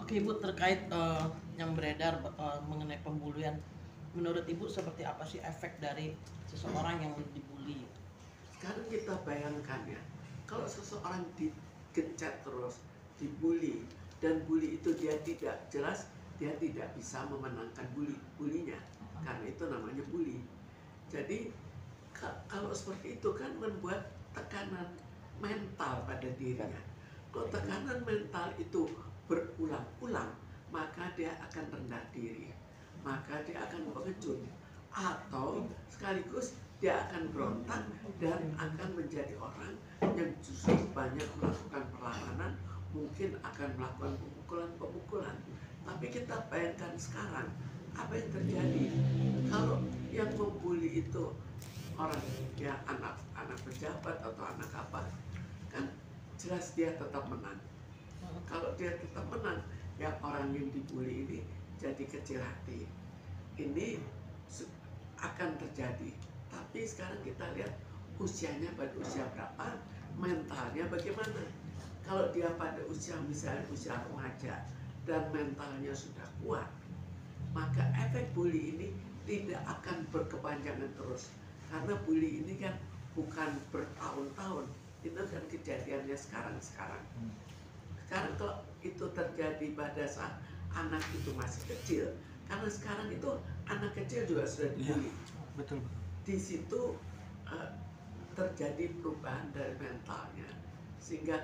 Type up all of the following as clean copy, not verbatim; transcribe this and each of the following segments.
Oke Ibu, terkait yang beredar mengenai pembulian, menurut Ibu seperti apa sih efek dari seseorang yang dibully? Sekarang kita bayangkan ya, kalau seseorang digencet terus, dibully, dan bully itu dia tidak jelas, dia tidak bisa memenangkan bulinya, karena itu namanya bully. Jadi kalau seperti itu kan membuat tekanan mental pada dirinya. Kalau tekanan mental itu berulang-ulang, maka dia akan rendah diri, maka dia akan pengecut, atau sekaligus dia akan berontak dan akan menjadi orang yang justru banyak melakukan perlawanan, mungkin akan melakukan pemukulan-pemukulan. Tapi kita bayangkan sekarang apa yang terjadi kalau yang membuli itu orang ya anak pejabat atau anak apa, kan jelas dia tetap menang. Kalau dia tetap menang, ya orang yang dibully ini jadi kecil hati. Ini akan terjadi. Tapi sekarang kita lihat usianya pada usia berapa, mentalnya bagaimana. Kalau dia pada usia misalnya usia remaja dan mentalnya sudah kuat, maka efek bully ini tidak akan berkepanjangan terus. Karena bully ini kan bukan bertahun-tahun, itu kan kejadiannya sekarang-sekarang. Sekarang kalau itu terjadi pada saat anak itu masih kecil, karena sekarang itu anak kecil juga sudah dibully. Betul. Di situ terjadi perubahan dari mentalnya, sehingga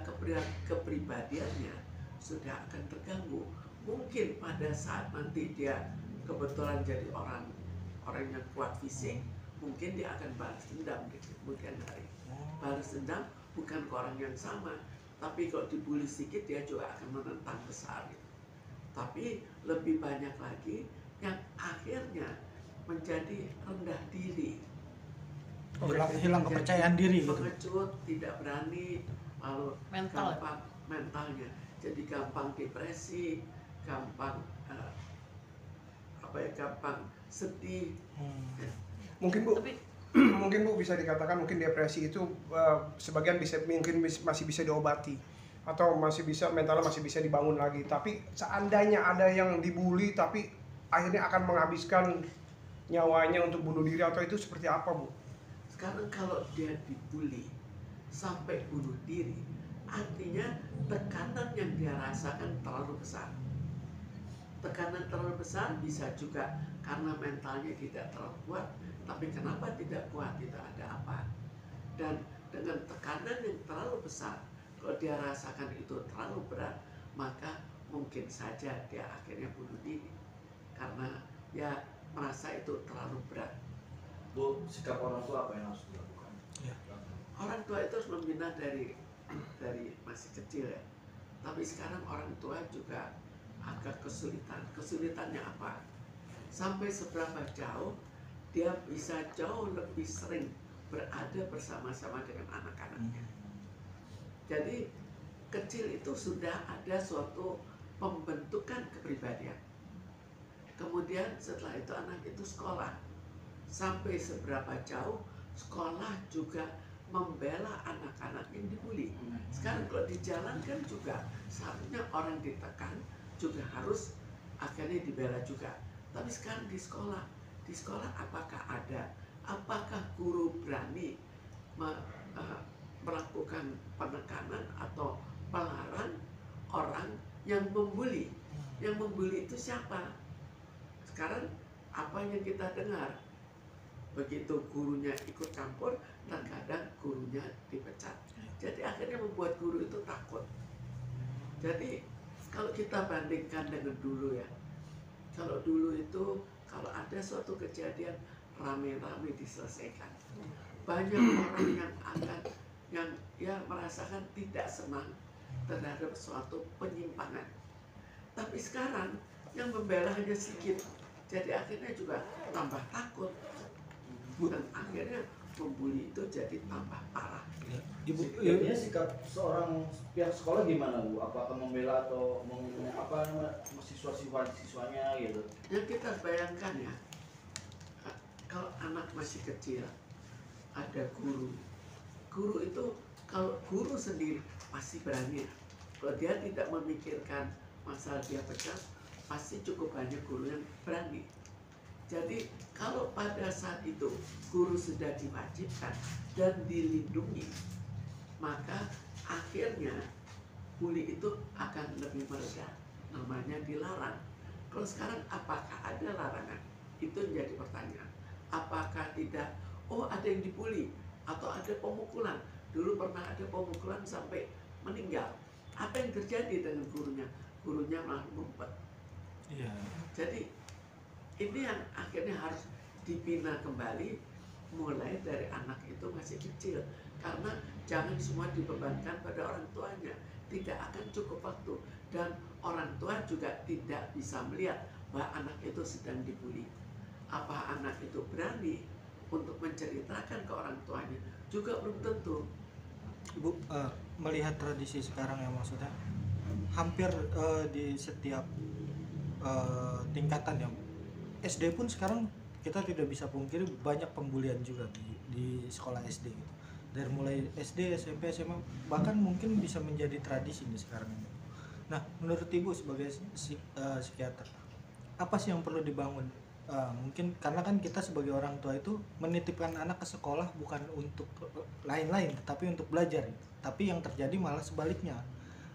kepribadiannya sudah akan terganggu. Mungkin pada saat nanti dia kebetulan jadi orang yang kuat fisik, mungkin dia akan balas dendam di kemudian hari. Balas dendam bukan ke orang yang sama, tapi kalau dibully sedikit dia juga akan menentang besar gitu. Tapi lebih banyak lagi yang akhirnya menjadi rendah diri, hilang kepercayaan diri gitu. pengecut, tidak berani, lalu gampang mentalnya jadi gampang depresi, gampang gampang sedih. Mungkin Bu, mungkin Bu bisa dikatakan mungkin depresi itu sebagian masih bisa diobati atau mentalnya masih bisa dibangun lagi. Tapi seandainya ada yang dibully tapi akhirnya akan menghabiskan nyawanya untuk bunuh diri, atau itu seperti apa Bu? Sekarang kalau dia dibully sampai bunuh diri, artinya tekanan yang dia rasakan terlalu besar. Tekanan terlalu besar bisa juga karena mentalnya tidak terlalu kuat. Tapi kenapa tidak kuat, itu ada apa? Dan dengan tekanan yang terlalu besar, kalau dia rasakan itu terlalu berat, maka mungkin saja dia akhirnya bunuh diri, karena ya merasa itu terlalu berat. Bu, sikap orang tua apa yang harus dilakukan? Ya. Orang tua itu harus membina dari masih kecil ya. Tapi sekarang orang tua juga agak kesulitan. Kesulitannya apa? Sampai seberapa jauh dia bisa jauh lebih sering berada bersama-sama dengan anak-anaknya. Jadi kecil itu sudah ada suatu pembentukan kepribadian. Kemudian setelah itu anak itu sekolah. Sampai seberapa jauh sekolah juga membela anak-anak yang dibully. Sekarang kalau dijalankan juga seharusnya orang ditekan juga harus akhirnya dibela juga. Tapi sekarang di sekolah apakah guru berani melakukan penekanan atau melarang orang yang membuli? Yang membuli itu siapa? Sekarang apa yang kita dengar? Begitu gurunya ikut campur, terkadang gurunya dipecat. Jadi akhirnya membuat guru itu takut. Jadi kalau kita bandingkan dengan dulu ya, kalau dulu itu kalau ada suatu kejadian rame-rame diselesaikan. Banyak orang yang merasakan tidak senang terhadap suatu penyimpangan. Tapi sekarang yang membela hanya sedikit, jadi akhirnya juga tambah takut. Dan akhirnya membuli itu jadi tambah parah. Ibu, ini sikap seorang pihak sekolah gimana Bu? Apakah membela atau siswa-siswanya gitu? Yang kita bayangkan ya, kalau anak masih kecil, ada guru. Guru itu, kalau guru sendiri pasti berani. Kalau dia tidak memikirkan masalah dia pecah, pasti cukup banyak guru yang berani. Jadi kalau pada saat itu guru sudah diwajibkan dan dilindungi, maka akhirnya bully itu akan lebih mereda. Namanya dilarang. Kalau sekarang apakah ada larangan? Itu menjadi pertanyaan. Apakah tidak? Oh, ada yang dibully atau ada pemukulan. Dulu pernah ada pemukulan sampai meninggal. Apa yang terjadi dengan gurunya? Gurunya malah ngumpet. Iya. Jadi ini yang akhirnya harus dibina kembali mulai dari anak itu masih kecil. Karena jangan semua dibebankan pada orang tuanya. Tidak akan cukup waktu. Dan orang tua juga tidak bisa melihat bahwa anak itu sedang dibully. Apa anak itu berani untuk menceritakan ke orang tuanya? Juga belum tentu. Bu, melihat tradisi sekarang ya, maksudnya hampir di setiap tingkatan ya, SD pun sekarang kita tidak bisa pungkiri banyak pembulian juga di sekolah SD gitu. Dari mulai SD, SMP, SMA, bahkan mungkin bisa menjadi tradisi nih sekarang ini. Nah, menurut Ibu sebagai psikiater, apa sih yang perlu dibangun? Mungkin karena kan kita sebagai orang tua itu menitipkan anak ke sekolah bukan untuk lain-lain, tapi untuk belajar. Tapi yang terjadi malah sebaliknya,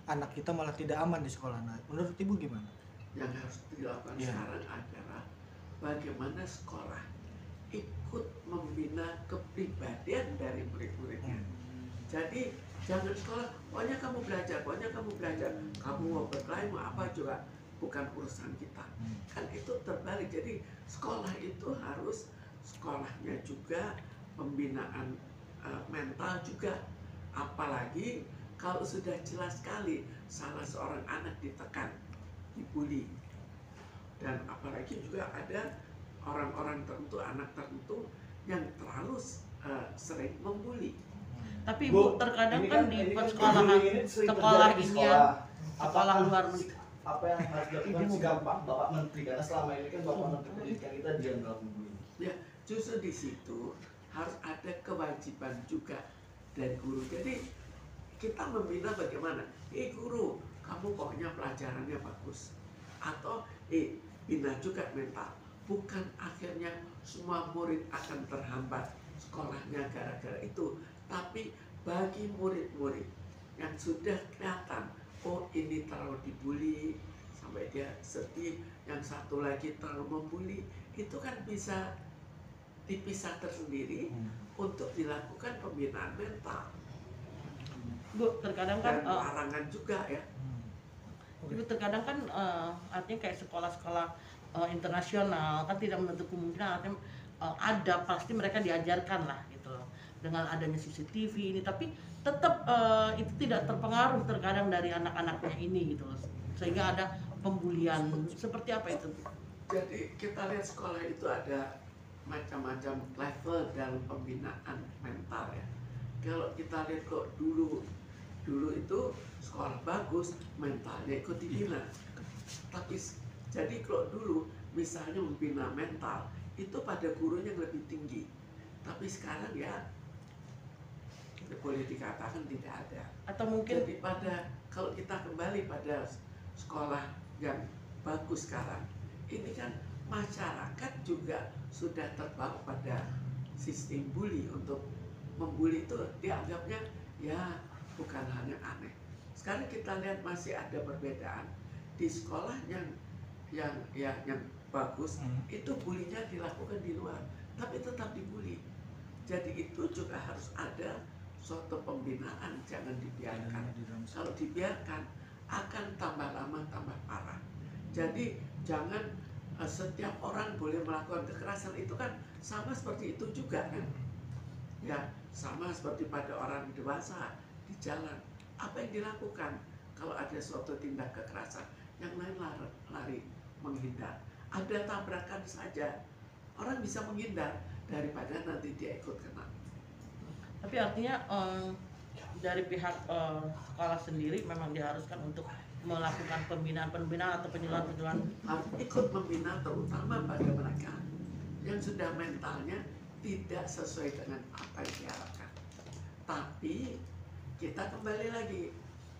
anak kita malah tidak aman di sekolah. Nah, menurut Ibu gimana? Yang harus dilakukan sekarang adalah bagaimana sekolah ikut membina kepribadian dari murid-muridnya. Jadi jangan sekolah, pokoknya kamu belajar, kamu mau berkelahi mau apa juga bukan urusan kita. Kan itu terbalik. Jadi sekolah itu harus sekolahnya juga pembinaan mental juga. Apalagi kalau sudah jelas sekali salah seorang anak ditekan, dibully, dan apalagi juga ada orang-orang tertentu, anak tertentu yang terlalu sering membuli. Tapi Bu, terkadang kan di sekolah ini ya, sekolah luar negeri. Apa yang harus dilakukan sikap Bapak Menteri? Karena selama ini kan Bapak Menteri Pendidikan kita diam dalam membuli. Ya, justru di situ harus ada kewajiban juga dari guru. Jadi kita membina bagaimana? Guru, kamu pokoknya pelajarannya bagus. Atau bina juga mental. Bukan akhirnya semua murid akan terhambat sekolahnya gara-gara itu. Tapi bagi murid-murid yang sudah kelihatan, oh ini terlalu dibully sampai dia sedih, yang satu lagi terlalu membuli, itu kan bisa dipisah tersendiri untuk dilakukan pembinaan mental. Bu, terkadang kan Dan larangan juga ya. Ibu, terkadang kan artinya kayak sekolah-sekolah internasional kan tidak menutup kemungkinan artinya ada pasti mereka diajarkan lah gitu loh dengan adanya CCTV ini, tapi tetap itu tidak terpengaruh terkadang dari anak-anaknya ini gitu loh, sehingga ada pembulian. Seperti apa itu? Jadi kita lihat sekolah itu ada macam-macam level dalam pembinaan mental ya. Kalau kita lihat kok dulu itu sekolah bagus, mentalnya ikut dibina. Tapi jadi kalau dulu misalnya membina mental itu pada gurunya yang lebih tinggi. Tapi sekarang ya boleh dikatakan tidak ada. Atau mungkin Jadi kalau kita kembali pada sekolah yang bagus sekarang, ini kan masyarakat juga sudah terbawa pada sistem bully. Untuk membuli itu dianggapnya ya bukan hal yang aneh. Sekarang kita lihat masih ada perbedaan di sekolah yang bagus, itu bulinya dilakukan di luar, tapi tetap dibully. Jadi itu juga harus ada suatu pembinaan, jangan dibiarkan. Kalau dibiarkan akan tambah lama tambah parah. Jadi jangan setiap orang boleh melakukan kekerasan, itu kan sama seperti itu juga kan. Ya, sama seperti pada orang dewasa di jalan. Apa yang dilakukan kalau ada suatu tindak kekerasan? Yang lain lari menghindar. Ada tabrakan saja, orang bisa menghindar daripada nanti dia ikut kena. tapi artinya dari pihak sekolah sendiri memang diharuskan untuk melakukan pembinaan atau penyuluhan Harus ikut membina, terutama pada mereka yang sudah mentalnya tidak sesuai dengan apa yang diharapkan. Tapi kita kembali lagi,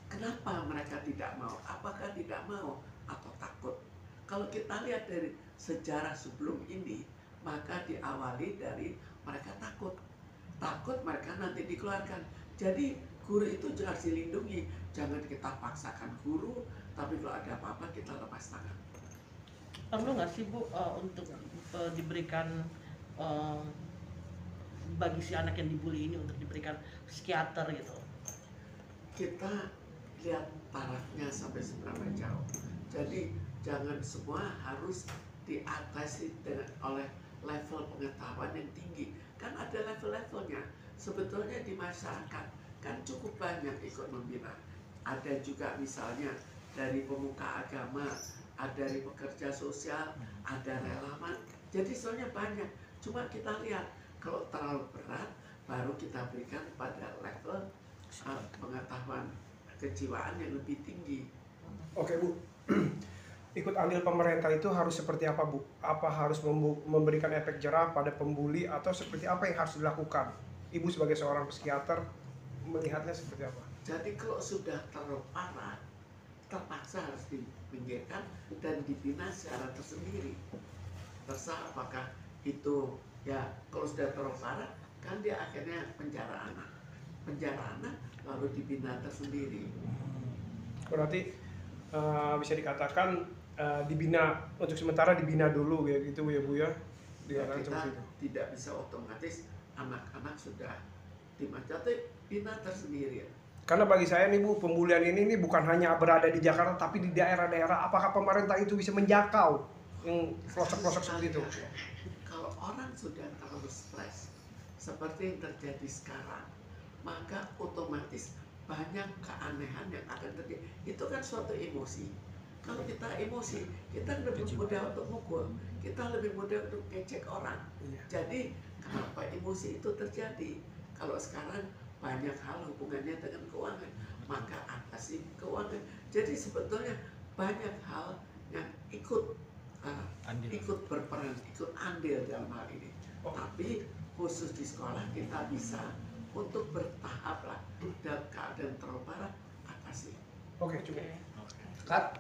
kenapa mereka tidak tidak mau? Apakah tidak mau atau takut? Kalau kita lihat dari sejarah sebelum ini, maka diawali dari mereka takut. Takut mereka nanti dikeluarkan. Jadi guru itu harus dilindungi. Jangan kita paksakan guru, tapi kalau ada apa-apa kita lepas tangan. Perlu nggak sih Bu untuk diberikan bagi si anak yang dibully ini untuk diberikan psikiater gitu? Kita lihat tarafnya sampai seberapa jauh. Jadi jangan semua harus diatasi oleh level pengetahuan yang tinggi. Kan ada level-levelnya. Sebetulnya di masyarakat kan cukup banyak ikut membina. Ada juga misalnya dari pemuka agama, ada dari pekerja sosial, ada relawan. Jadi soalnya banyak. Cuma kita lihat kalau terlalu berat baru kita berikan pada level pengetahuan kejiwaan yang lebih tinggi. Oke Bu, ikut andil pemerintah itu harus seperti apa Bu? Apa harus memberikan efek jerah pada pembuli atau seperti apa yang harus dilakukan? Ibu sebagai seorang psikiater melihatnya seperti apa? Jadi kalau sudah terlalu parah, terpaksa harus dipinggirkan dan dibina secara tersendiri. Terserah apakah itu ya kalau sudah terlalu parah kan dia akhirnya penjara anak lalu dibina tersendiri. Berarti bisa dikatakan dibina untuk sementara dibina dulu ya gitu ya Bu ya? Ya, Dikatakan kita seperti itu. tidak bisa otomatis anak-anak sudah tapi bina tersendiri. Karena bagi saya nih Bu, pembulian ini bukan hanya berada di Jakarta tapi di daerah-daerah. Apakah pemerintah itu bisa menjangkau yang pelosok-pelosok seperti itu? Kalau orang sudah terlalu stres seperti yang terjadi sekarang, maka otomatis banyak keanehan yang akan terjadi. Itu kan suatu emosi. Kalau kita emosi, kita lebih mudah untuk mukul, kita lebih mudah untuk ngecek orang. Jadi kenapa emosi itu terjadi? Kalau sekarang banyak hal hubungannya dengan keuangan, maka atasi keuangan. Jadi sebetulnya banyak hal yang ikut berperan, ikut andil dalam hal ini. Tapi khusus di sekolah kita bisa untuk bertahap lah dalam keadaan terlalu parah atasi. Oke, cukup. Cut.